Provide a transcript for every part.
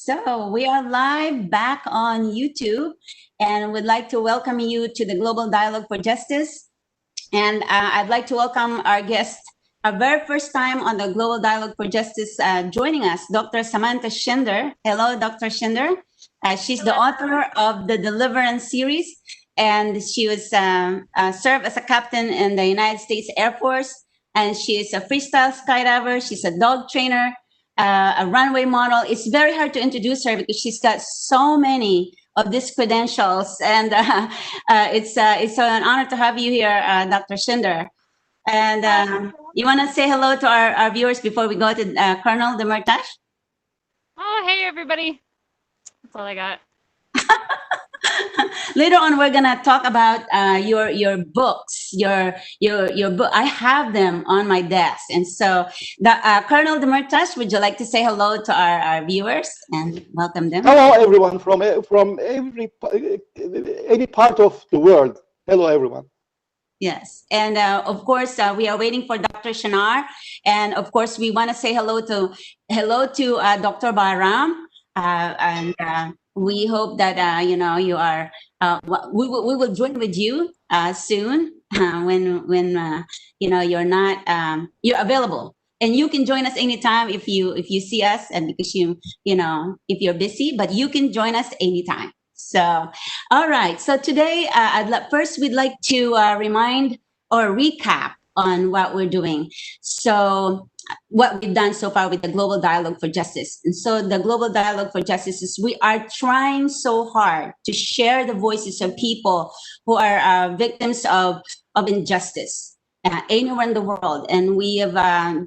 So we are live back on YouTube, and we'd like to welcome you to the Global Dialogue for Justice. And I'd like to welcome our guest, our very first time on the Global Dialogue for Justice, joining us, Dr. Samantha Schinder. Hello, Dr. Schinder. She's the author of the Deliverance Series, and she was served as a captain in the United States Air Force, and she is a freestyle skydiver. She's a dog trainer, a runway model. It's very hard to introduce her because she's got so many of these credentials, and it's an honor to have you here, Dr. Schinder. And you want to say hello to our viewers before we go to Colonel Demirtaş? Oh, hey everybody. That's all I got. Later on, we're gonna talk about your books, your book. I have them on my desk, and so the Colonel Demirtaş, would you like to say hello to our viewers and welcome them? Hello, everyone from any part of the world. Hello, everyone. Yes, and of course we are waiting for Dr. Shanar, and of course we want to say hello to Dr. Bayram, and we hope that you are. We will join with you soon when you're available, and you can join us anytime if you see us, and because if you're busy, but you can join us anytime. So, all right. So today, first we'd like to remind or recap on what we're doing. So, what we've done so far with the Global Dialogue for Justice. And so the Global Dialogue for Justice is we are trying so hard to share the voices of people who are victims of injustice anywhere in the world. And we have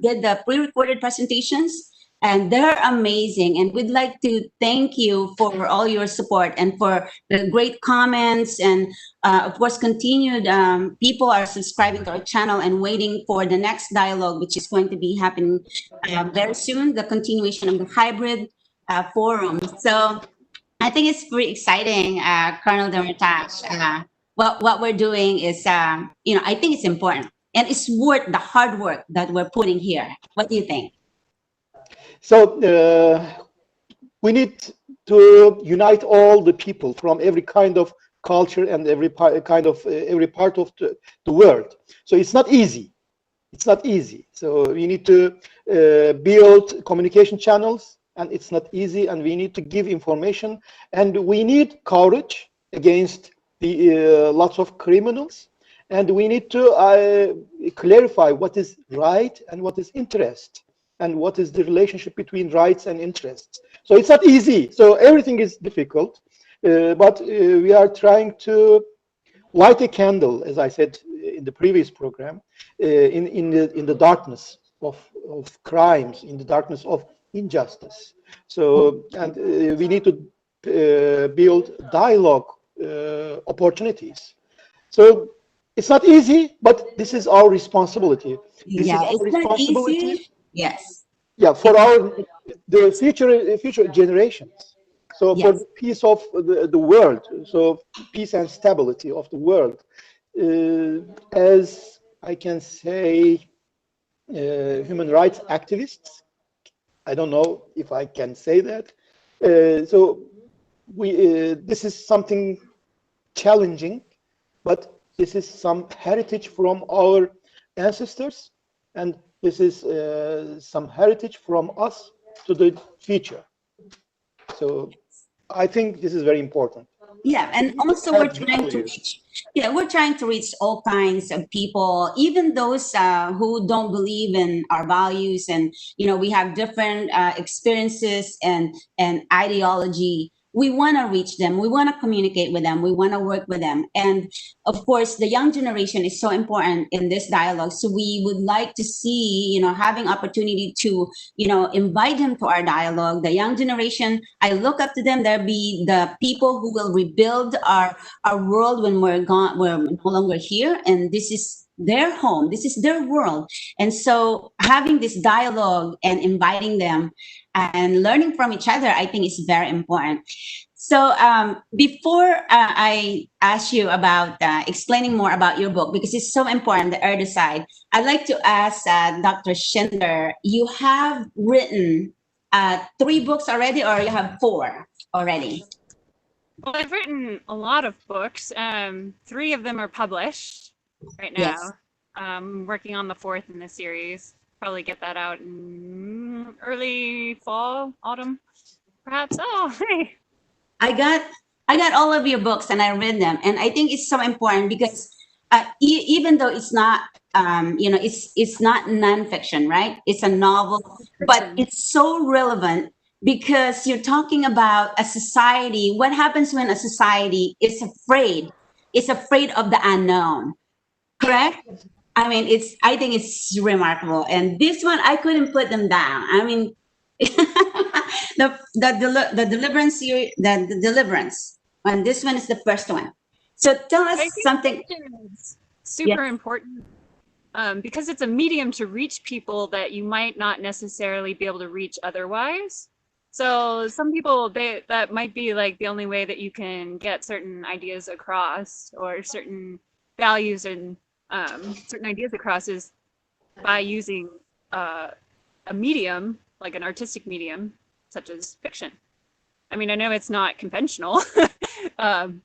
did the pre-recorded presentations, and they're amazing. And we'd like to thank you for all your support and for the great comments. And of course, continued people are subscribing to our channel and waiting for the next dialogue, which is going to be happening very soon, the continuation of the hybrid forum. So I think it's pretty exciting, Colonel Demirtaş. What we're doing is, I think it's important. And it's worth the hard work that we're putting here. What do you think? So we need to unite all the people from every kind of culture and every part of the world. So it's not easy. It's not easy. So we need to build communication channels, and it's not easy. And we need to give information, and we need courage against the lots of criminals. And we need to clarify what is right and what is interest, and what is the relationship between rights and interests. So it's not easy. So everything is difficult, but we are trying to light a candle, as I said in the previous program, in the darkness of crimes, in the darkness of injustice. So, and we need to build dialogue opportunities. So it's not easy, but this is our responsibility. This is our responsibility. Not easy. Yes. Yeah, for the future generations. So yes. For the peace of the world, so peace and stability of the world, as I can say, human rights activists. I don't know if I can say that. So this is something challenging, but this is some heritage from our ancestors, and this is some heritage from us to the future. So I think this is very important. Yeah, and also we're trying to reach all kinds of people, even those who don't believe in our values, and we have different experiences and ideology. We want to reach them. We want to communicate with them. We want to work with them. And of course, the young generation is so important in this dialogue. So we would like to see, having opportunity to, invite them to our dialogue. The young generation, I look up to them. They'll be the people who will rebuild our world when we're gone, we're no longer here. And this is their home. This is their world. And so having this dialogue and inviting them and learning from each other, I think is very important. So before I ask you about explaining more about your book, because it's so important, the Erdocide, I'd like to ask Dr. Schinder, you have written 3 books already, or you have 4 already? Well, I've written a lot of books. 3 of them are published right now. Yes. I'm working on the 4th in the series. Probably get that out in early fall, autumn, perhaps. Oh, hey. I got all of your books and I read them, and I think it's so important because even though it's not it's not nonfiction, right? It's a novel, but it's so relevant because you're talking about a society. What happens when a society is afraid? It's afraid of the unknown, correct? I mean, I think it's remarkable, and this one I couldn't put them down. I mean, the Deliverance series, the Deliverance, and this one is the first one. So tell us I think something. fiction is super important because it's a medium to reach people that you might not necessarily be able to reach otherwise. So some people, that might be like the only way that you can get certain ideas across, or certain values and certain ideas across, is by using a medium, like an artistic medium, such as fiction. I mean, I know it's not conventional.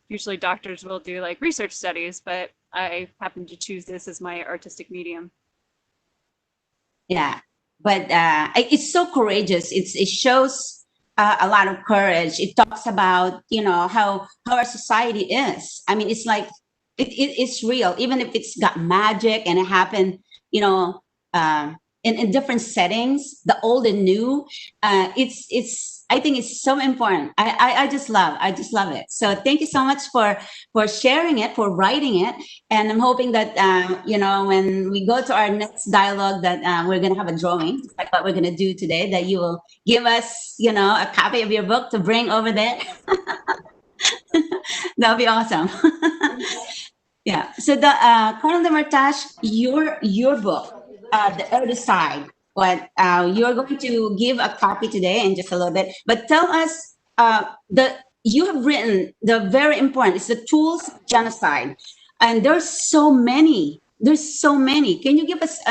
Usually doctors will do like research studies, but I happen to choose this as my artistic medium. Yeah, but it's so courageous. It shows a lot of courage. It talks about how our society is. I mean, it's like it's real, even if it's got magic and it happened, in different settings, the old and new. I think it's so important. I just love it. So thank you so much for sharing it, for writing it, and I'm hoping that when we go to our next dialogue, that we're gonna have a drawing, just like what we're gonna do today. That you will give us a copy of your book to bring over there. That'll be awesome. Yeah. So the Colonel Demirtaş, your book, the Erdocide. But you're going to give a copy today in just a little bit. But tell us, you have written the very important. It's the tools of genocide, and there's so many. There's so many. Can you give us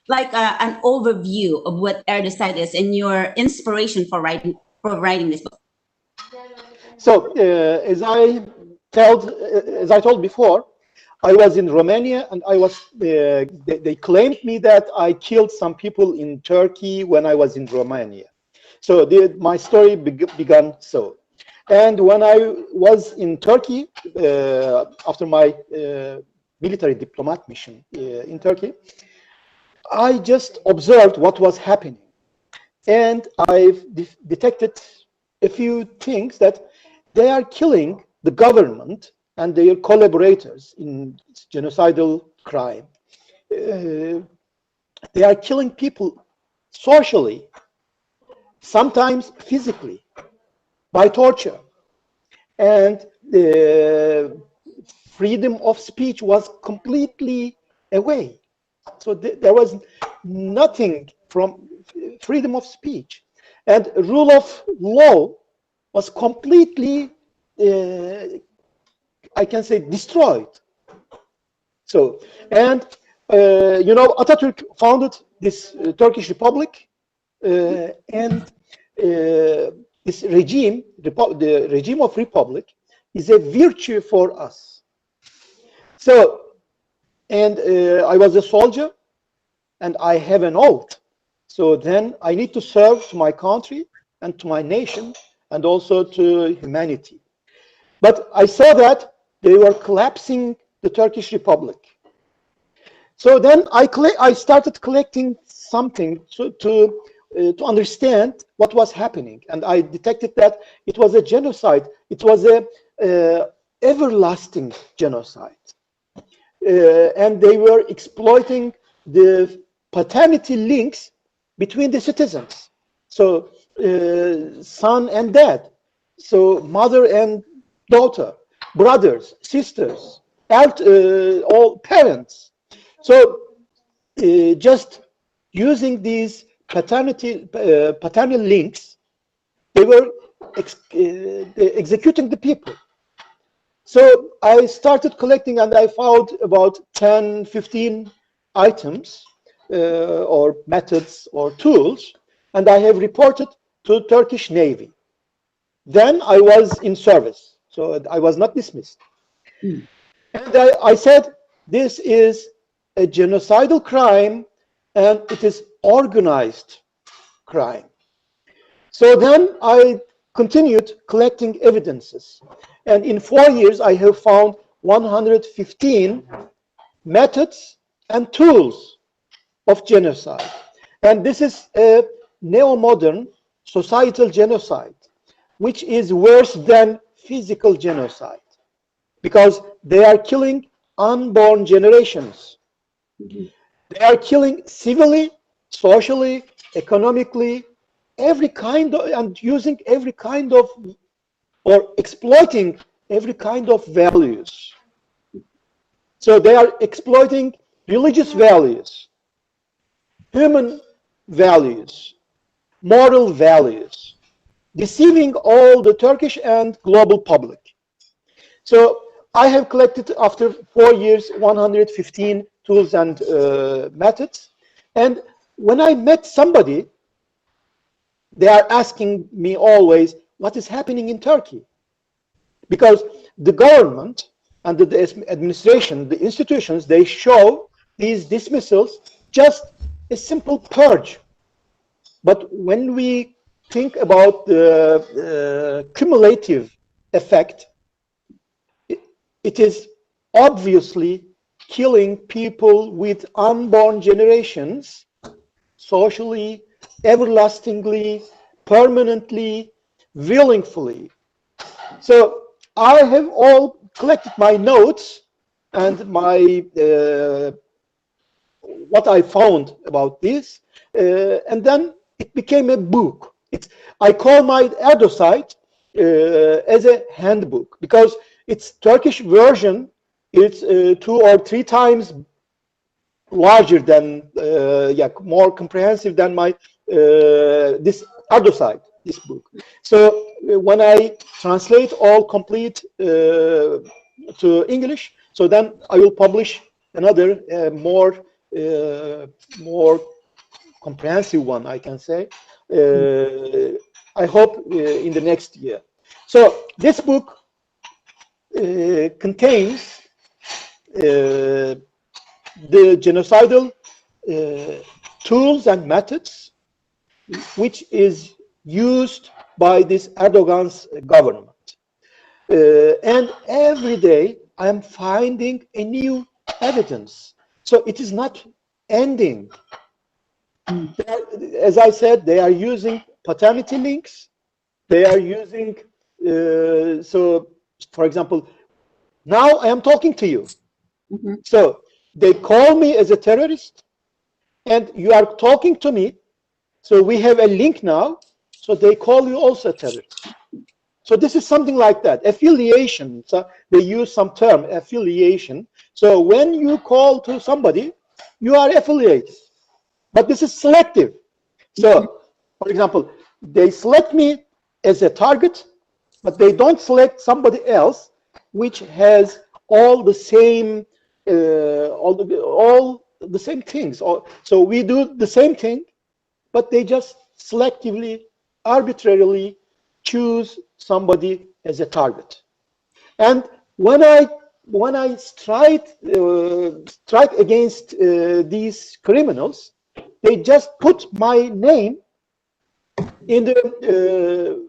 like an overview of what Erdocide is and your inspiration for writing this book? So as I told before, I was in Romania, and I was. They claimed me that I killed some people in Turkey when I was in Romania. So my story began so. And when I was in Turkey after my military diplomat mission in Turkey, I just observed what was happening, and I've detected a few things that they are killing the government and their collaborators in genocidal crime. They are killing people socially, sometimes physically, by torture. And the freedom of speech was completely away. So there was nothing from freedom of speech. And rule of law was completely I can say destroyed. So, and Atatürk founded this Turkish Republic, and this regime, the regime of republic, is a virtue for us. So, and I was a soldier, and I have an oath. So then I need to serve to my country and to my nation, and also to humanity. But I saw that they were collapsing the Turkish Republic. So then I started collecting something to understand what was happening, and I detected that it was a genocide. It was a everlasting genocide, and they were exploiting the paternity links between the citizens. So son and dad, so mother and daughter, brothers, sisters, all parents. So just using these paternal links, they were executing the people. So I started collecting, and I found about 10, 15 items or methods or tools, and I have reported to Turkish Navy. Then I was in service, so I was not dismissed. And I said, this is a genocidal crime, and it is organized crime. So then I continued collecting evidences. And in 4 years, I have found 115 methods and tools of genocide. And this is a neo-modern societal genocide, which is worse than physical genocide, because they are killing unborn generations. They are killing civilly, socially, economically, every kind of, and using every kind of, or exploiting every kind of values. So they are exploiting religious values, human values, moral values, deceiving all the Turkish and global public. So I have collected, after 4 years, 115 tools and methods. And when I met somebody, they are asking me always, what is happening in Turkey? Because the government and the administration, the institutions, they show these dismissals just a simple purge. But when we think about the cumulative effect, it is obviously killing people with unborn generations, socially, everlastingly, permanently, willingly. So I have all collected my notes and my what I found about this, and then it became a book. I call my Erdocide as a handbook, because its Turkish version is 2 or 3 times larger than, more comprehensive than my this Erdocide, this book. So when I translate all complete to English, so then I will publish another more comprehensive one, I can say. I hope in the next year. So this book contains the genocidal tools and methods which is used by this Erdogan's government. And every day I am finding a new evidence. So it is not ending. As I said, they are using paternity links. They are using, so for example, now I am talking to you. So they call me as a terrorist, and you are talking to me. So we have a link now. So they call you also a terrorist. So this is something like that. Affiliation. So they use some term, affiliation. So when you call to somebody, you are affiliated. But this is selective. So, for example, they select me as a target, but they don't select somebody else which has all the same all the same things. So we do the same thing, but they just selectively, arbitrarily choose somebody as a target. And when I strike against these criminals, they just put my name in the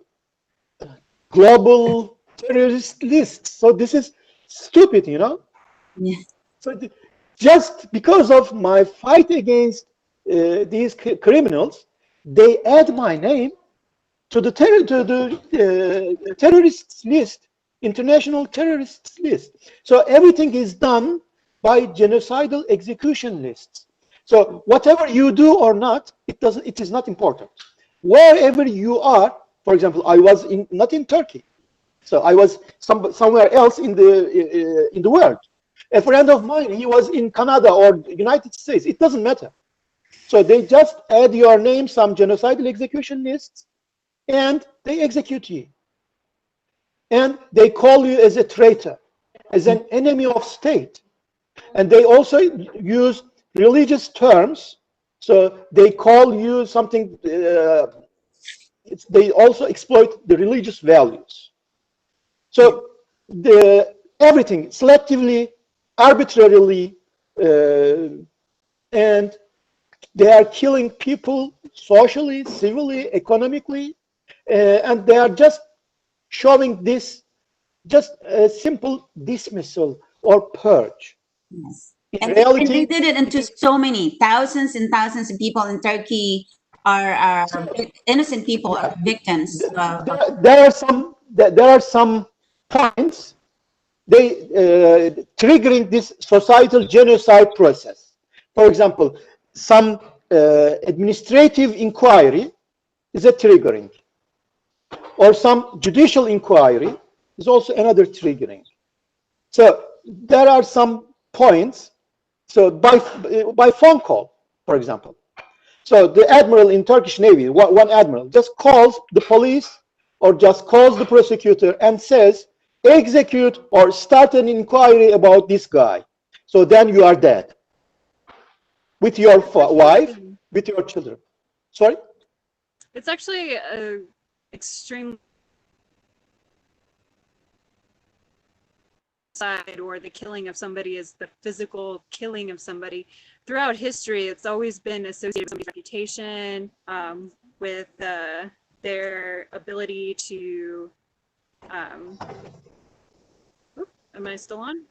global terrorist list. So this is stupid, you know. Yeah. So just because of my fight against these criminals, they add my name to the terrorist list, international terrorist list. So everything is done by genocidal execution lists. So whatever you do or not, it is not important. Wherever you are, for example, I was not in Turkey, so I was somewhere else in the world. A friend of mine, he was in Canada or United States. It doesn't matter. So they just add your name, some genocidal execution lists, and they execute you. And they call you as a traitor, as an enemy of state. And they also use religious terms. So they call you something they also exploit the religious values. So everything selectively, arbitrarily, and they are killing people socially, civilly, economically, and they are just showing this just a simple dismissal or purge. Yes. In And reality, they did it into so many thousands and thousands of people in Turkey are innocent people, are victims. There are some points they triggering this societal genocide process. For example, some administrative inquiry is a triggering, or some judicial inquiry is also another triggering. So there are some points. So by phone call, for example. So the admiral in Turkish Navy, one admiral, just calls the police or just calls the prosecutor and says, execute or start an inquiry about this guy. So then you are dead with your wife, with your children. Sorry? It's actually extreme side, or the killing of somebody is the physical killing of somebody. Throughout history, it's always been associated with somebody's reputation, with their ability to am I still on?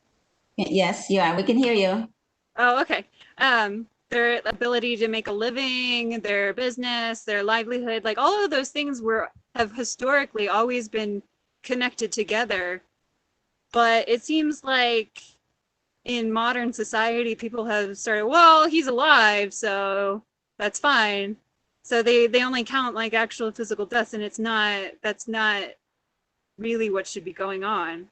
Yes, you are. We can hear you. Oh, okay. Their ability to make a living, their business, their livelihood, like all of those things have historically always been connected together. But it seems like in modern society, people have started, well, he's alive, so that's fine. So they only count like actual physical deaths, and that's not really what should be going on.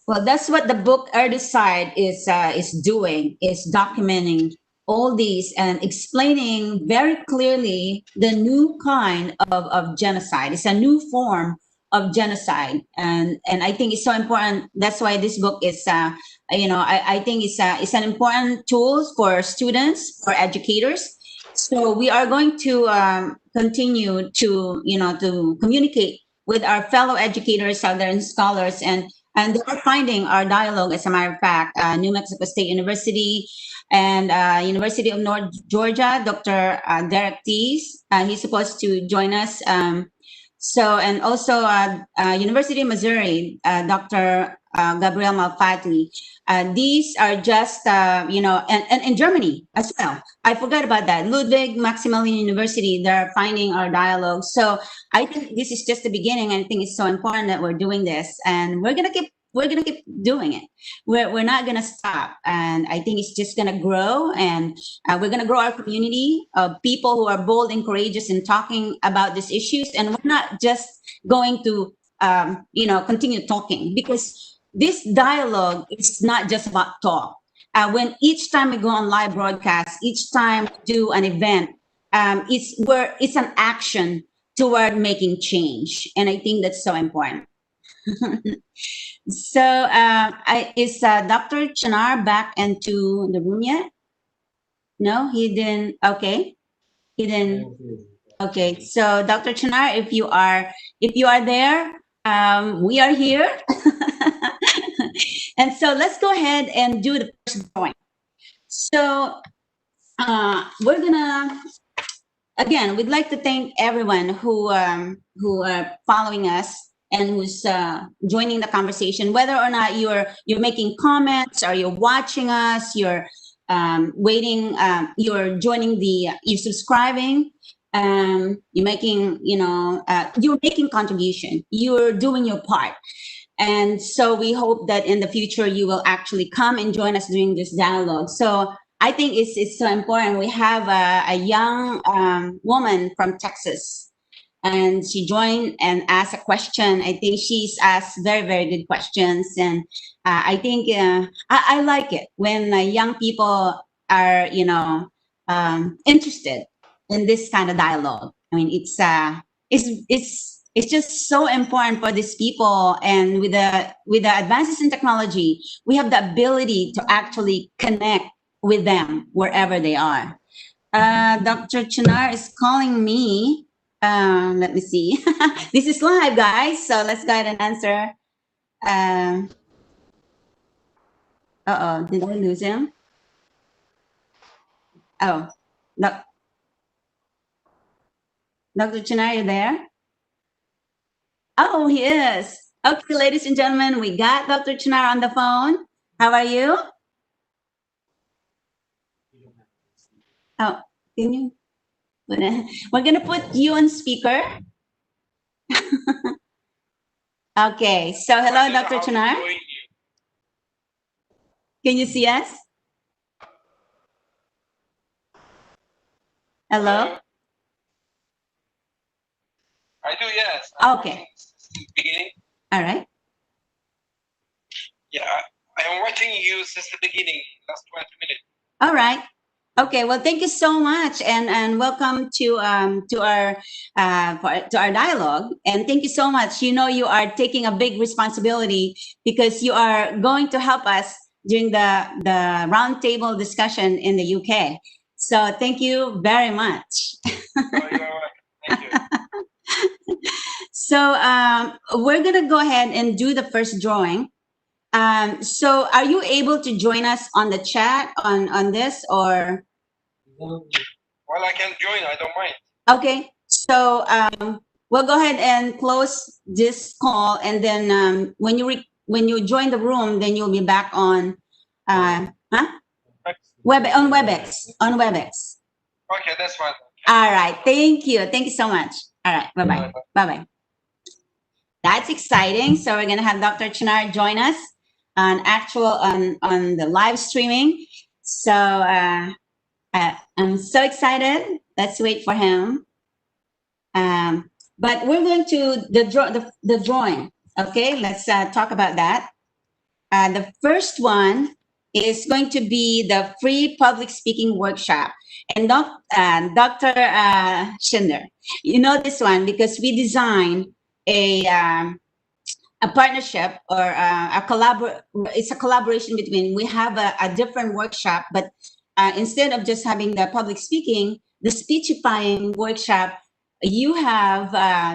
Well, that's what the book Erdocide is doing, is documenting all these and explaining very clearly the new kind of genocide. It's a new form of genocide, and I think it's so important. That's why this book is, I think it's an important tool for students, for educators. So we are going to continue to to communicate with our fellow educators, Southern scholars, and they are finding our dialogue, as a matter of fact, New Mexico State University and University of North Georgia, Dr. Derek Tees. He's supposed to join us. And also University of Missouri, Dr. Gabriel Malfatti. These are just, and in Germany as well. I forgot about that. Ludwig Maximilian University, they're finding our dialogue. So I think this is just the beginning. I think it's so important that we're doing this, and we're gonna keep doing it. We're not gonna stop, and I think it's just gonna grow, and we're gonna grow our community of people who are bold and courageous in talking about these issues. And we're not just going to continue talking, because this dialogue is not just about talk. When each time we go on live broadcast, each time we do an event, it's an action toward making change, and I think that's so important. So is Dr. Chinar back into the room yet? No, he didn't. Okay, he didn't. Okay, so Dr. Chinar, if you are there, we are here. And so let's go ahead and do the first drawing. So we're gonna, again, we'd like to thank everyone who are following us and who's joining the conversation, whether or not you're making comments, or you're watching us, you're waiting, you're joining you're subscribing, you're making, you're making contribution, you're doing your part. And so we hope that in the future you will actually come and join us during this dialogue. So I think it's so important. We have a young woman from Texas, and she joined and asked a question. I think she's asked very, very good questions. And I think I like it when young people are, interested in this kind of dialogue. I mean, it's just so important for these people. And with the advances in technology, we have the ability to actually connect with them wherever they are. Dr. Chinar is calling me. Let me see. This is live, guys. So let's go ahead and answer. Uh-oh, did I lose him? Oh, no. Dr. Chinar, are you there? Oh, he is. Okay, ladies and gentlemen, we got Dr. Chinar on the phone. How are you? Oh, can you? We're gonna put you on speaker. Okay, so hello, Dr. Chinar. Can you see us? Hello? I do, yes. Okay. Beginning. All right. Yeah, I'm watching you since the beginning, last 20 minutes. All right. Okay. Well, thank you so much, and welcome to our dialogue. And thank you so much. You know, you are taking a big responsibility because you are going to help us during the roundtable discussion in the UK. So thank you very much. Oh, you're welcome. Thank you. So we're gonna go ahead and do the first drawing. So are you able to join us on the chat on this, or? Well, I can join, I don't mind. Okay, so we'll go ahead and close this call, and then when you join the room, then you'll be back on on WebEx. Okay, that's fine. All right, thank you so much. All right, bye bye. That's exciting. So we're gonna have Dr. Chinar join us on the live streaming. So I'm so excited. Let's wait for him. But we're going to the drawing. Okay, let's talk about that. The first one is going to be the free public speaking workshop. And Dr. Schinder, you know this one because we designed a partnership or it's a collaboration between, we have a different workshop, but instead of just having the public speaking, the speechifying workshop, you have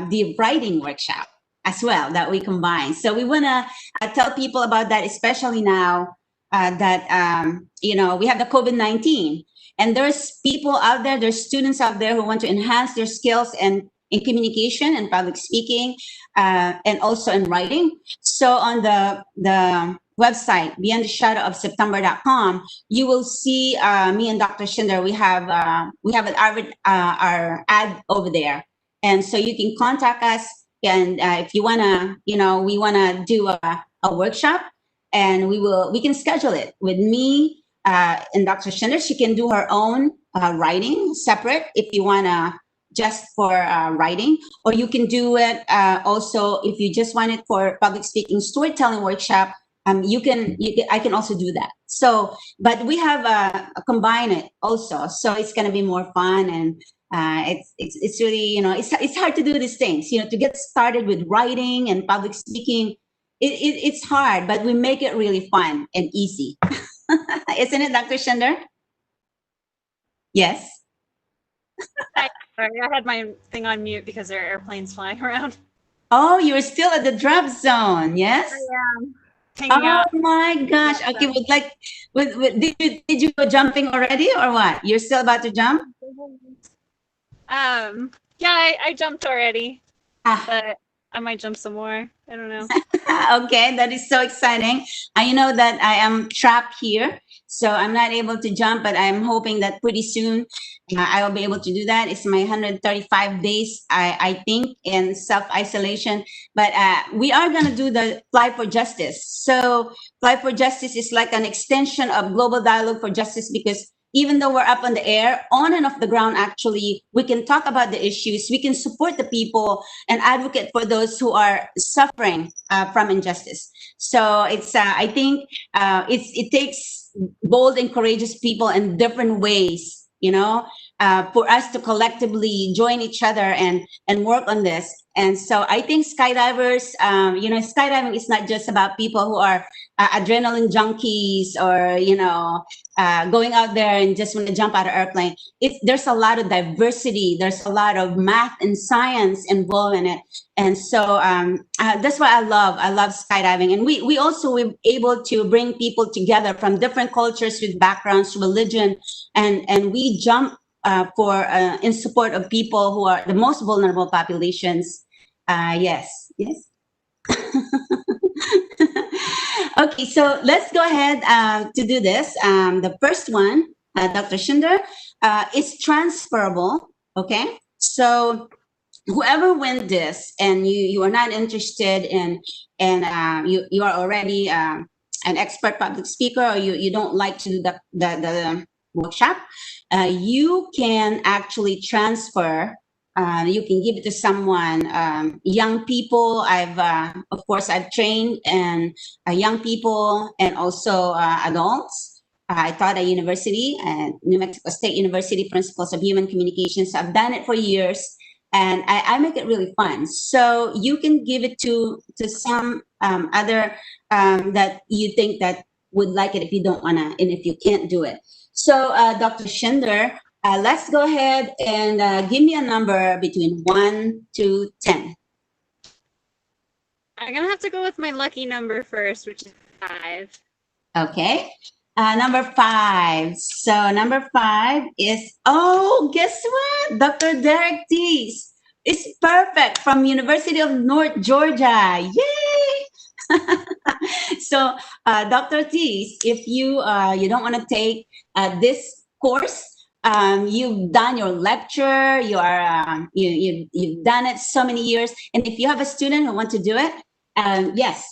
the writing workshop as well that we combine. So we want to tell people about that, especially now that you know, we have the COVID-19, and there's people out there, there's students out there who want to enhance their skills and in communication and public speaking, and also in writing. So on the website beyondtheshadowofseptember.com, you will see me and Dr. Schinder. We have our ad over there, and so you can contact us. And if you wanna, you know, we wanna do a workshop, and we can schedule it with me and Dr. Schinder. She can do her own writing separate if you wanna, just for writing, or you can do it also if you just want it for public speaking storytelling workshop. I can also do that. So, but we have combine it also, so it's gonna be more fun, and it's really, you know, it's hard to do these things, you know, to get started with writing and public speaking. It's hard, but we make it really fun and easy, isn't it, Dr. Schinder? Yes. Sorry, I had my thing on mute because there are airplanes flying around. Oh, you're still at the drop zone, yes? I am. Hanging out. Oh my gosh. Okay, would like, did you go jumping already or what? You're still about to jump? Yeah, I jumped already, Ah. but I might jump some more. I don't know. Okay, that is so exciting. You know that I am trapped here, so I'm not able to jump, but I'm hoping that pretty soon I will be able to do that. It's my 135 days, I think, in self-isolation. But we are going to do the Fly for Justice. So Fly for Justice is like an extension of Global Dialogue for Justice, because even though we're up on the air, on and off the ground, actually, we can talk about the issues. We can support the people and advocate for those who are suffering from injustice. So it's, I think, it takes bold and courageous people in different ways, you know, for us to collectively join each other and work on this. And so I think skydivers, skydiving is not just about people who are adrenaline junkies or, going out there and just want to jump out of airplane. There's a lot of diversity. There's a lot of math and science involved in it. And so that's why I love skydiving. And we also were able to bring people together from different cultures with backgrounds, religion, and we jump in support of people who are the most vulnerable populations. Yes. Okay, so let's go ahead to do this. The first one, Dr. Schinder, is transferable. Okay, so whoever wins this and you are not interested in and you are already an expert public speaker, or you don't like to do the workshop, you can actually transfer. You can give it to someone, young people. Of course, I've trained and young people and also adults. I taught at university, New Mexico State University, Principles of Human Communication. So I've done it for years, and I make it really fun. So you can give it to some other that you think that would like it if you don't want to, and if you can't do it. So Dr. Schinder, let's go ahead and give me a number between 1 to 10. I'm gonna have to go with my lucky number first, which is 5. Okay. Number 5. So number 5 is, guess what? Dr. Derek Tees. It's perfect, from University of North Georgia. Yay! So Dr. Tees, if you don't want to take this course, you've done your lecture, you've done it so many years, and if you have a student who wants to do it, yes,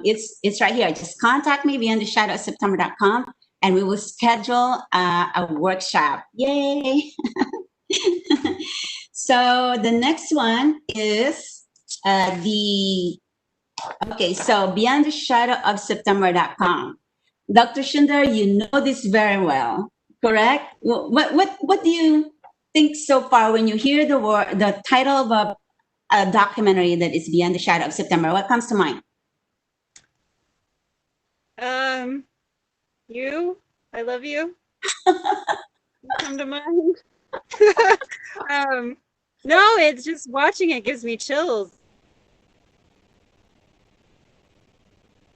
it's right here. Just contact me via theshadowofseptember.com, and we will schedule a workshop. Yay! So the next one is so beyondtheshadowofseptember.com. Dr. Schinder, you know this very well, correct? What do you think so far when you hear the title of a documentary that is Beyond the Shadow of September? What comes to mind? You. I love you. Come to mind. No, it's just watching it gives me chills.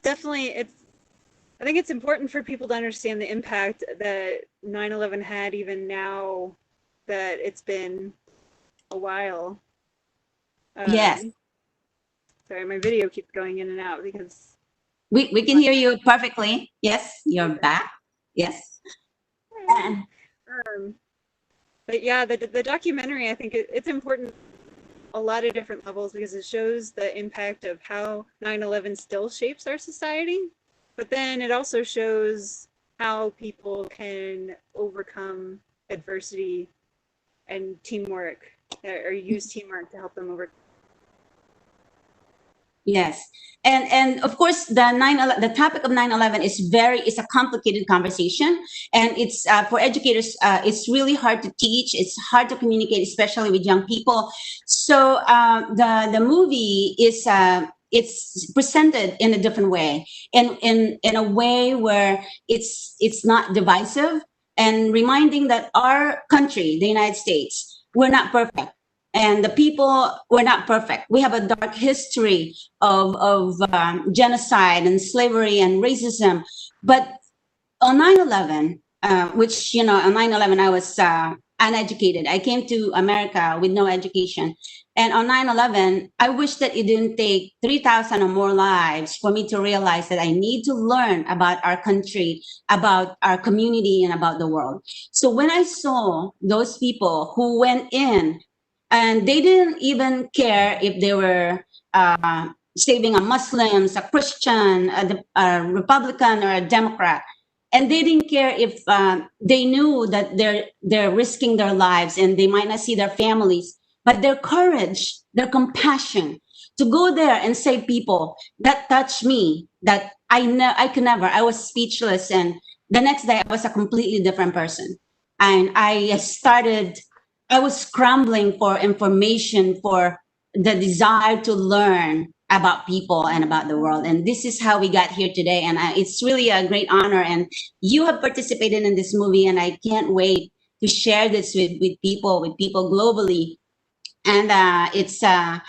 Definitely, I think it's important for people to understand the impact that 9/11 had, even now that it's been a while. Yes. Sorry, my video keeps going in and out because we can hear you perfectly. Yes, you're back. Yes. But yeah, the documentary, I think it's important a lot of different levels, because it shows the impact of how 9/11 still shapes our society. But then it also shows how people can overcome adversity and teamwork, or use teamwork to help them overcome. Yes, and of course the topic of 9/11 is a complicated conversation, and it's for educators. It's really hard to teach. It's hard to communicate, especially with young people. So the movie is it's presented in a different way, in a way where it's not divisive, and reminding that our country, the United States, we're not perfect. And the people were not perfect. We have a dark history of genocide and slavery and racism. But on 9/11, which, on 9/11, I was uneducated. I came to America with no education. And on 9/11, I wish that it didn't take 3,000 or more lives for me to realize that I need to learn about our country, about our community, and about the world. So when I saw those people who went in, and they didn't even care if they were saving a Muslim, a Christian, a Republican, or a Democrat. And they didn't care if they knew that they're risking their lives and they might not see their families. But their courage, their compassion to go there and save people, that touched me, that I could never. I was speechless. And the next day, I was a completely different person. and I was scrambling for information, for the desire to learn about people and about the world. And this is how we got here today. And it's really a great honor. And you have participated in this movie, and I can't wait to share this with people globally. And it's a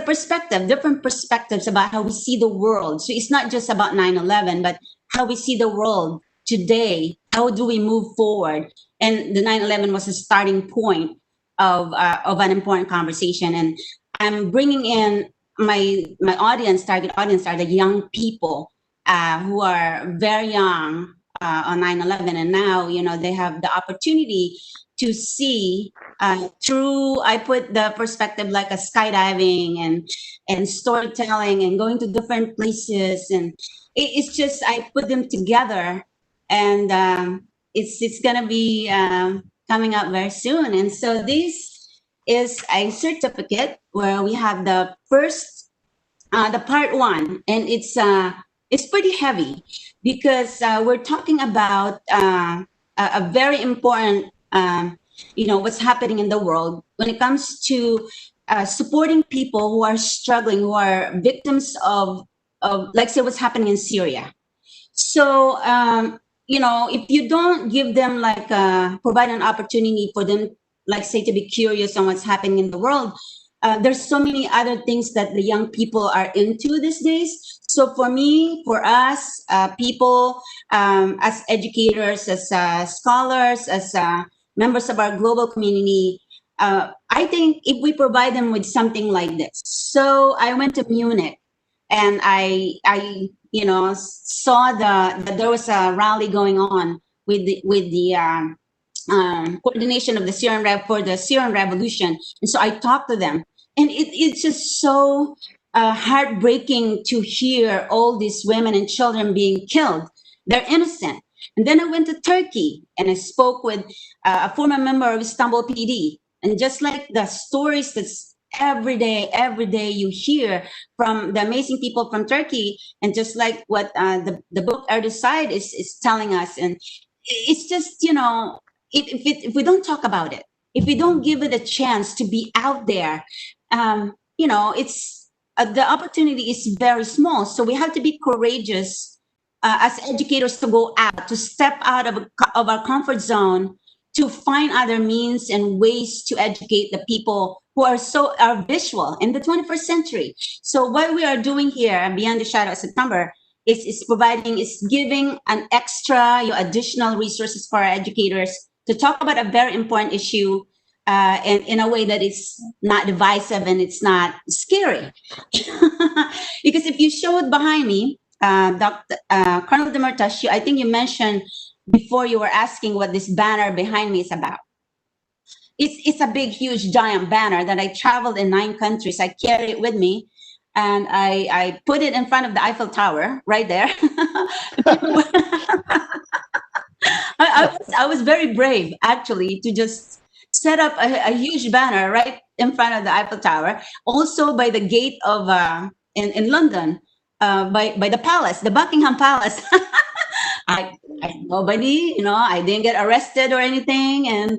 perspective, different perspectives about how we see the world. So it's not just about 9/11, but how we see the world today. How do we move forward? And the 9/11 was a starting point of an important conversation. And I'm bringing in my audience, target audience are the young people who are very young on 9/11, and now they have the opportunity to see through. I put the perspective like a skydiving and storytelling and going to different places, and it's just I put them together, and it's gonna be coming out very soon. And so this is a certificate where we have the first, the part one, and it's pretty heavy because we're talking about a very important, what's happening in the world when it comes to supporting people who are struggling, who are victims of like say what's happening in Syria. So if you don't give them like provide an opportunity for them, like say, to be curious on what's happening in the world, there's so many other things that the young people are into these days. So for me, for us, people, as educators, as scholars, as members of our global community, I think if we provide them with something like this. So I went to Munich, and I saw that there was a rally going on with the coordination of the for the Syrian revolution. And so I talked to them, and it's just so heartbreaking to hear all these women and children being killed. They're innocent. And then I went to Turkey, and I spoke with a former member of Istanbul PD. And just like the stories that's every day you hear from the amazing people from Turkey, and just like what the book Erdocide is telling us, and it's just, if we don't talk about it, if we don't give it a chance to be out there, it's the opportunity is very small. So we have to be courageous as educators to go out, to step out of our comfort zone, to find other means and ways to educate the people who are visual in the 21st century. So what we are doing here, Beyond the Shadow of September, is giving an extra, additional resources for our educators to talk about a very important issue and in a way that is not divisive and it's not scary. Because if you showed behind me, Dr. Colonel Demirtaş, I think you mentioned before you were asking what this banner behind me is about. It's a big, huge, giant banner that I traveled in 9 countries. I carry it with me, and I put it in front of the Eiffel Tower right there. I was very brave, actually, to just set up a huge banner right in front of the Eiffel Tower. Also by the gate of in London, by the palace, the Buckingham Palace. Nobody, I didn't get arrested or anything. And,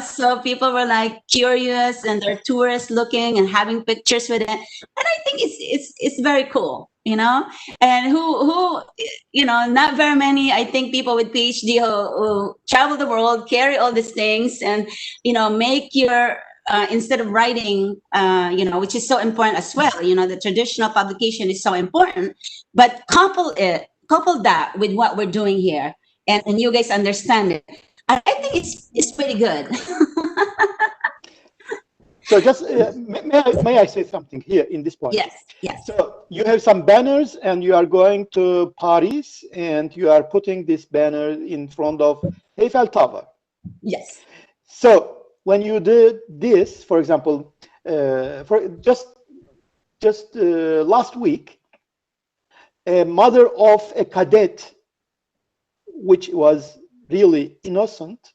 so people were like curious, and they're tourists looking and having pictures with it. And I think it's very cool, and who, not very many, I think, people with PhD who travel the world, carry all these things, and, make your, instead of writing, which is so important as well, the traditional publication is so important, but couple that with what we're doing here, and you guys understand it. I think it's pretty good. So just may I say something here in this point? Yes. So you have some banners, and you are going to Paris, and you are putting this banner in front of Eiffel Tower. Yes. So when you did this, for example, for just last week, a mother of a cadet, which was really innocent,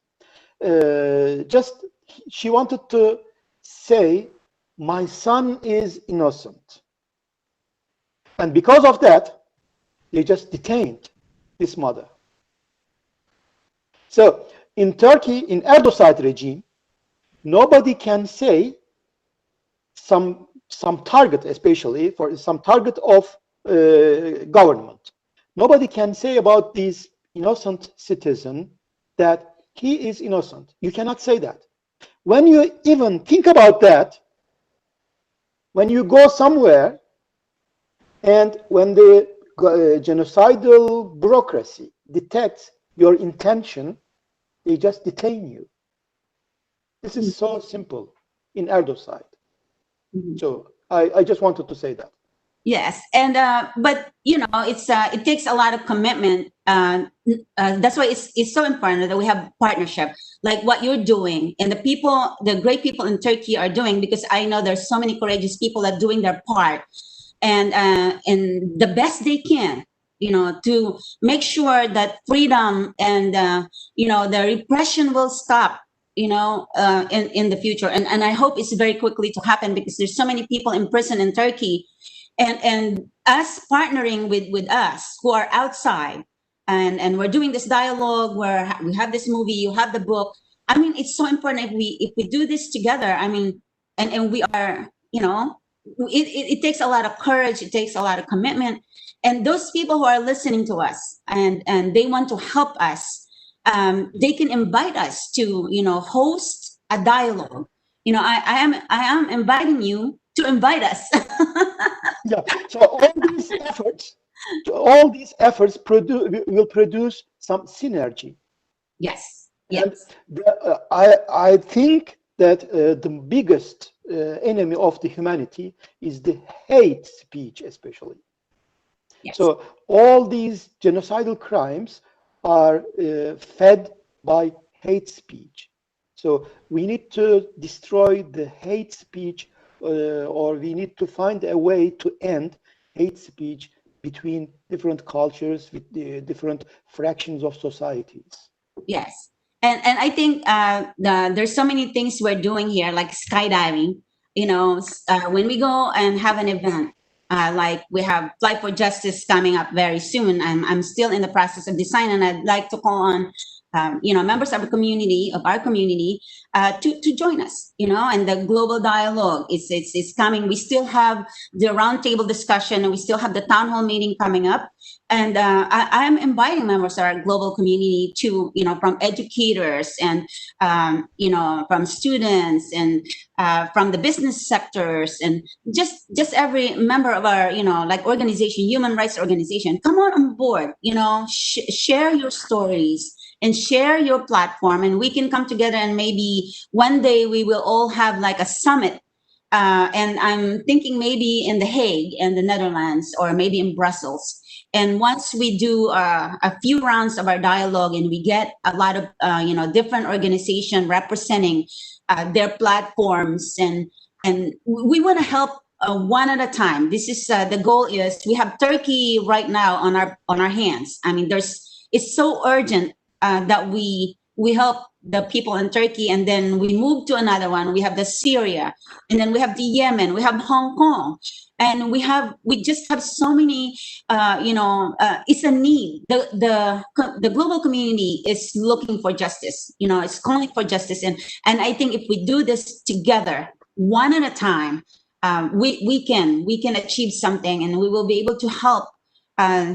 she wanted to say, my son is innocent. And because of that, they just detained this mother. So in Turkey, in Erdocide regime, nobody can say some target, especially for some target of government. Nobody can say about this innocent citizen that he is innocent. You cannot say that. When you even think about that, when you go somewhere and when the genocidal bureaucracy detects your intention, they just detain you. This is so simple in Erdocide. So I just wanted to say that. Yes, and but it takes a lot of commitment. That's why it's so important that we have partnership, like what you're doing, and the great people in Turkey are doing, because I know there's so many courageous people that are doing their part, and the best they can, to make sure that freedom and the repression will stop, in the future, and I hope it's very quickly to happen, because there's so many people in prison in Turkey. And us partnering with us who are outside, and we're doing this dialogue where we have this movie, you have the book. I mean, it's so important if we do this together. I mean, and we are, it takes a lot of courage, it takes a lot of commitment, and those people who are listening to us and they want to help us, they can invite us to host a dialogue. I am inviting you to invite us. Yeah. So all these efforts will produce some synergy. Yes. And Yes. I think that the biggest enemy of the humanity is the hate speech, especially. Yes. So all these genocidal crimes are fed by hate speech. So we need to destroy the hate speech, or we need to find a way to end hate speech between different cultures, with the different fractions of societies. Yes. And I think there's so many things we're doing here, like skydiving. When we go and have an event, like we have Fly for Justice coming up very soon. I'm still in the process of design, and I'd like to call on members of our community to join us, and the global dialogue is coming. We still have the roundtable discussion, and we still have the town hall meeting coming up. And I am inviting members of our global community to, from educators and, from students and from the business sectors, and just every member of our, like organization, human rights organization, come on board, share your stories and share your platform, and we can come together, and maybe one day we will all have like a summit. And I'm thinking maybe in The Hague in the Netherlands, or maybe in Brussels. And once we do a few rounds of our dialogue, and we get a lot of different organizations representing their platforms, and we want to help one at a time. This is the goal. Is we have Turkey right now on our hands. I mean, it's so urgent that we help the people in Turkey, and then we move to another one. We have the Syria, and then we have the Yemen, we have Hong Kong, and we just have so many. It's a need. The global community is looking for justice. It's calling for justice, and I think if we do this together, one at a time, we can achieve something, and we will be able to help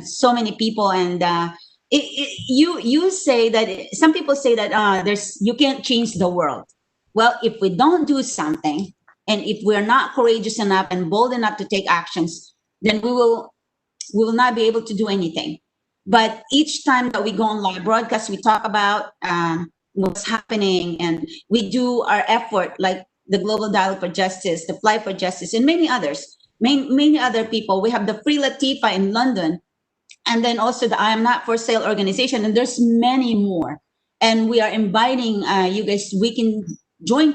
so many people. And you say that some people say that you can't change the world. Well, if we don't do something, and if we're not courageous enough and bold enough to take actions, then we will not be able to do anything. But each time that we go on live broadcast, we talk about what's happening, and we do our effort, like the Global Dialogue for Justice, the Fly for Justice, and many others, many other people. We have the Free Latifa in London, and then also the I Am Not For Sale organization, and there's many more. And we are inviting you guys. We can join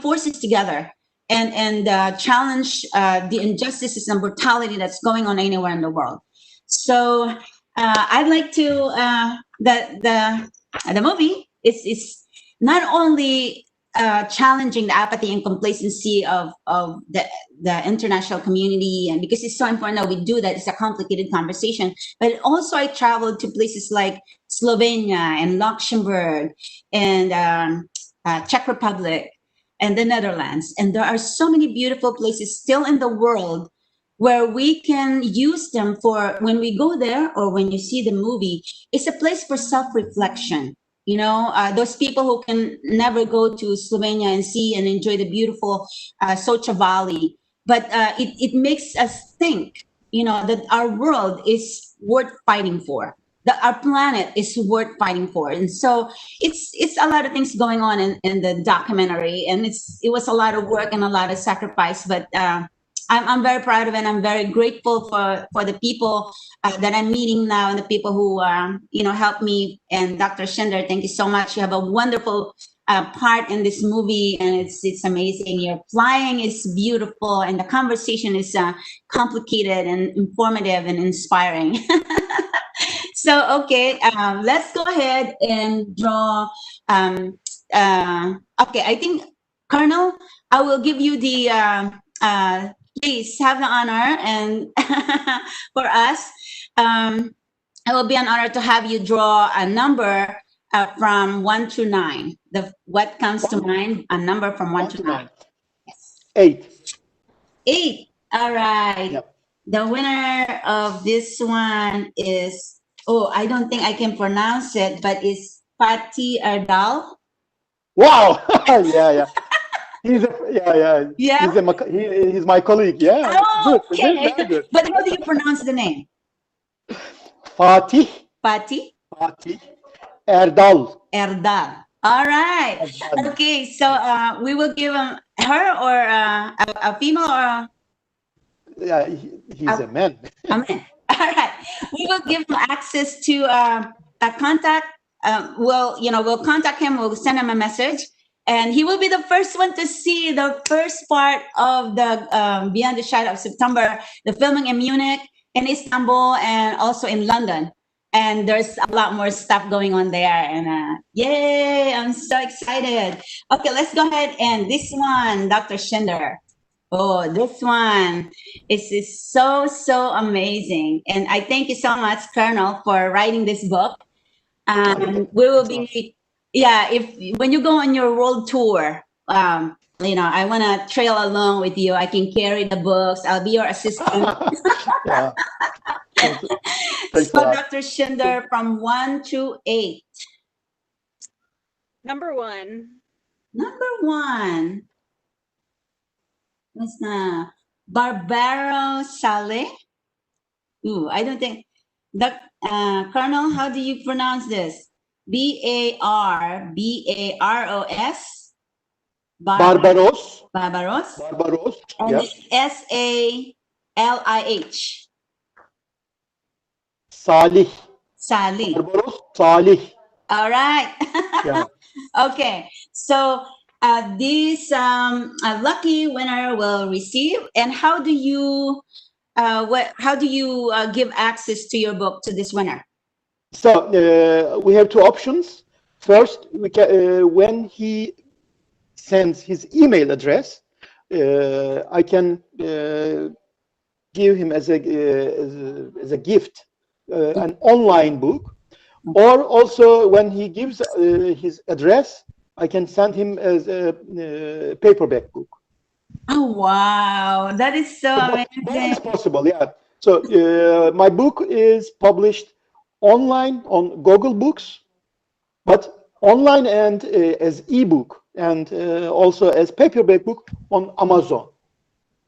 forces together, and challenge the injustices and brutality that's going on anywhere in the world. So I'd like to the movie is not only challenging the apathy and complacency of the international community, and because it's so important that we do that. It's a complicated conversation. But also I traveled to places like Slovenia and Luxembourg and Czech Republic and the Netherlands, and there are so many beautiful places still in the world where we can use them for when we go there or when you see the movie. It's a place for self-reflection. You know, those people who can never go to Slovenia and see and enjoy the beautiful Socha Valley, but it makes us think, you know, that our world is worth fighting for, that our planet is worth fighting for. And so it's a lot of things going on in the documentary, and it was a lot of work and a lot of sacrifice, but I'm very proud of it. And I'm very grateful for the people that I'm meeting now and the people who you know, helped me. And Dr. Schinder, thank you so much. You have a wonderful part in this movie, and it's amazing. Your flying is beautiful, and the conversation is complicated and informative and inspiring. So okay, let's go ahead and draw. Okay, I think Colonel, I will give you the. Please have the honor, and for us, it will be an honor to have you draw a number from 1 to 9. What comes to mind? A number from 1 to 9. Yes. 8. 8. All right. Yep. The winner of this one is, oh, I don't think I can pronounce it, but it's Fatih Erdal. Wow. Yeah. He's my colleague. Yeah. Oh, Good. okay. Very good. But how do you pronounce the name? Fatih Erdal. Erdal. All right. Erdal. Okay, so we will give her or a female or Yeah, he's a man. a man. All right. We will give him access to a contact. We'll contact him. We'll send him a message. And he will be the first one to see the first part of the Beyond the Shadow of September, the filming in Munich, in Istanbul, and also in London. And there's a lot more stuff going on there. And yay, I'm so excited. Okay, let's go ahead. And this one, Dr. Schinder. Oh, this one is so amazing. And I thank you so much, Colonel, for writing this book. We will be... Yeah, when you go on your world tour, you know, I want to trail along with you. I can carry the books. I'll be your assistant. Yeah. So, Dr. Schinder, from 1 to 8. Number 1. Number 1. What's that? Barbaro Saleh. Ooh, I don't think that. Colonel, how do you pronounce this? Barbaros. Barbaros. And Yep. it's Salih. Salih. Barbaros Salih. All right. Yeah. Okay. So this lucky winner will receive. And how do you give access to your book to this winner? So we have 2 options. First, we can, when he sends his email address, I can give him as a gift an online book, or also when he gives his address, I can send him as a paperback book. Oh wow, that is so amazing. That is possible, yeah. So my book is published online on Google Books, but online and as ebook, and also as paperback book on Amazon.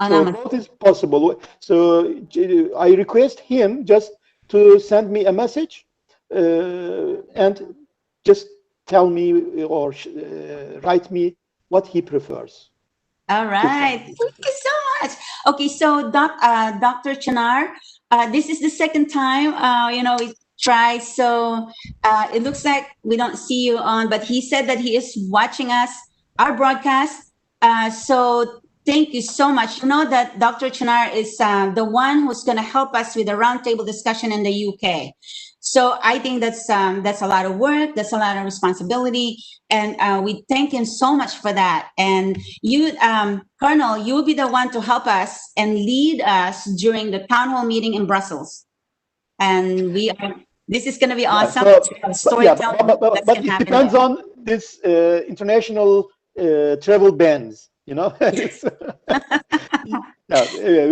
So both is possible. So I request him just to send me a message and just tell me or write me what he prefers. All right. Thank you so much. Okay, so Dr. Chinar, this is the second time we try. So it looks like we don't see you on, but he said that he is watching us, our broadcast. So thank you so much. You know that Dr. Chinar is the one who's going to help us with the roundtable discussion in the UK. So I think that's a lot of work. That's a lot of responsibility, and we thank him so much for that. And you, Colonel, you will be the one to help us and lead us during the town hall meeting in Brussels. And we are. This is going to be awesome. But it depends on this international travel bans. You know. We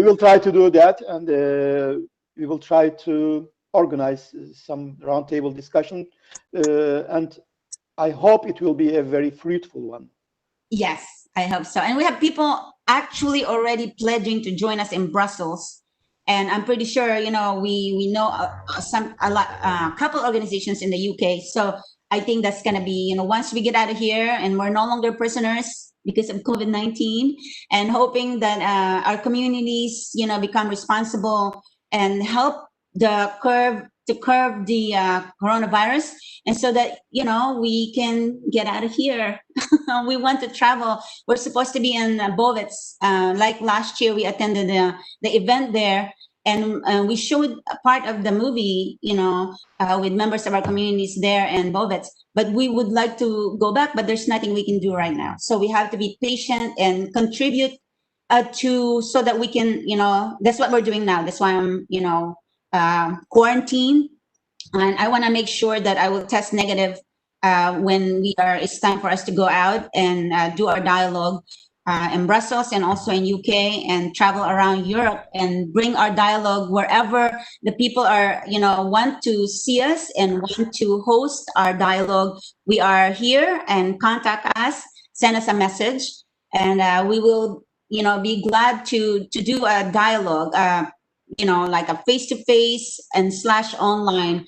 will try to do that, and we will try to organize some roundtable discussion, and I hope it will be a very fruitful one. Yes, I hope so. And we have people actually already pledging to join us in Brussels. And I'm pretty sure, you know, we know a couple organizations in the UK. So I think that's going to be, you know, once we get out of here and we're no longer prisoners because of COVID-19, and hoping that our communities, you know, become responsible and help curb the coronavirus, and so that, you know, we can get out of here. We want to travel. We're supposed to be in Bovitz. Like last year, we attended the event there, and we showed a part of the movie, you know, with members of our communities there in Bovitz. But we would like to go back, but there's nothing we can do right now. So we have to be patient and contribute so that we can, you know, that's what we're doing now. That's why I'm, you know, quarantine, and I want to make sure that I will test negative when it's time for us to go out and do our dialogue in Brussels and also in UK, and travel around Europe and bring our dialogue wherever the people are, you know, want to see us and want to host our dialogue. We are here, and contact us, send us a message, and we will, you know, be glad to do a dialogue, you know, like a face-to-face and / online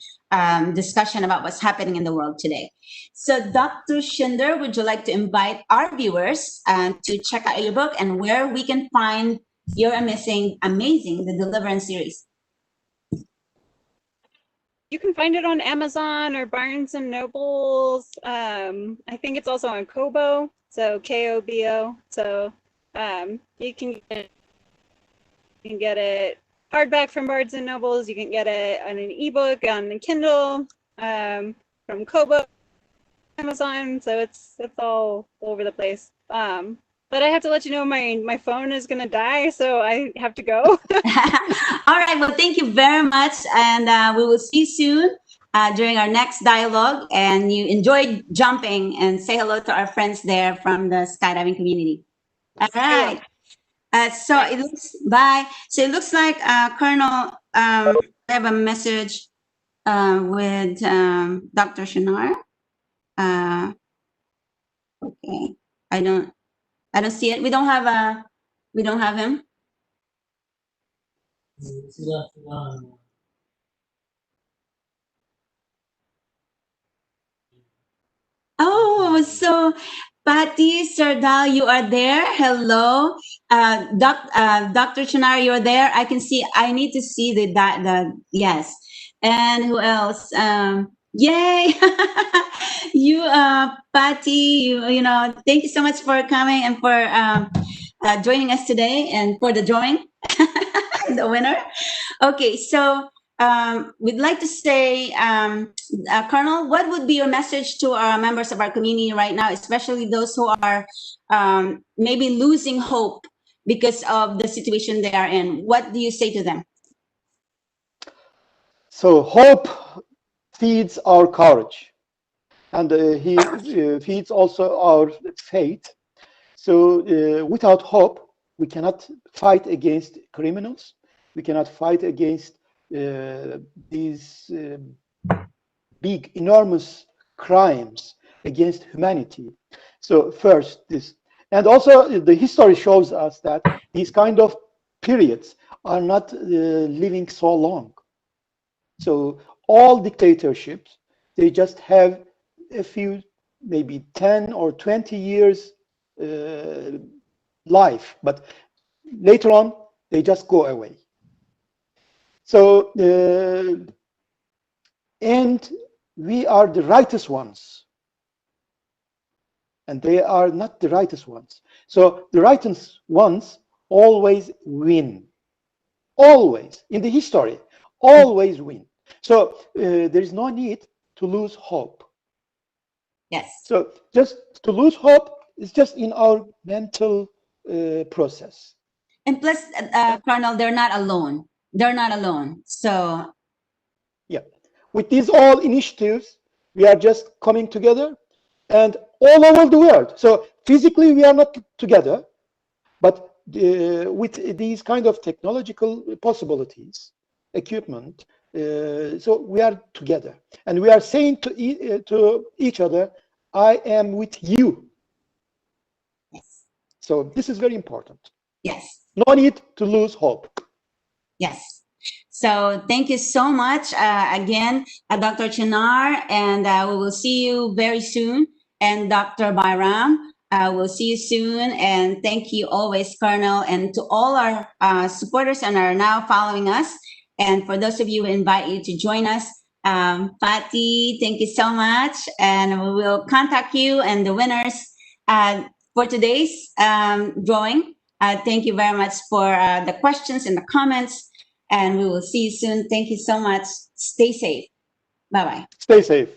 discussion about what's happening in the world today. So Dr. Schinder, would you like to invite our viewers to check out your book and where we can find your amazing, the Deliverance Series? You can find it on Amazon or Barnes and Nobles. I think it's also on Kobo, so Kobo. So you can get it hardback from Barnes and Nobles. You can get it on an ebook on the Kindle, from Kobo, Amazon. So it's all over the place. But I have to let you know my phone is gonna die, so I have to go. All right. Well, thank you very much, and we will see you soon during our next dialogue. And you enjoyed jumping, and say hello to our friends there from the skydiving community. All right. So it looks So it looks like Colonel, I have a message with Dr. Chinar. Okay, I don't see it. We don't have him. Oh, so Patty Sardal, you are there. Hello, Dr. Chinar, you're there. I can see. I need to see the yes. And who else? Yay! You, Patty. You know. Thank you so much for coming and for joining us today, and for the drawing, the winner. Okay, so we'd like to say, Colonel, what would be your message to our members of our community right now, especially those who are maybe losing hope because of the situation they are in? What do you say to them? So hope feeds our courage, and he feeds also our faith. So without hope, we cannot fight against criminals. We cannot fight against these big, enormous crimes against humanity. So first this, and also the history shows us that these kind of periods are not living so long. So all dictatorships, they just have a few, maybe 10 or 20 years life, but later on they just go away. So and we are the righteous ones. and they are not the rightest ones. So the rightest ones always win. Always in the history, always win. So there is no need to lose hope. Yes. So just to lose hope is just in our mental process. And plus, Colonel, they're not alone. They're not alone. So yeah, with these all initiatives, we are just coming together and all over the world. So physically we are not together, but with these kind of technological possibilities, equipment, so we are together, and we are saying to each other, I am with you. yes. So this is very important. Yes. No need to lose hope. Yes. So thank you so much again, Dr. Chinar, and we will see you very soon. And Dr. Bayram, we'll see you soon. And thank you always, Colonel, and to all our supporters and are now following us. And for those of you, we invite you to join us. Fatih, thank you so much. And we will contact you and the winners for today's drawing. Thank you very much for the questions and the comments. And we will see you soon. Thank you so much. Stay safe. Bye-bye. Stay safe.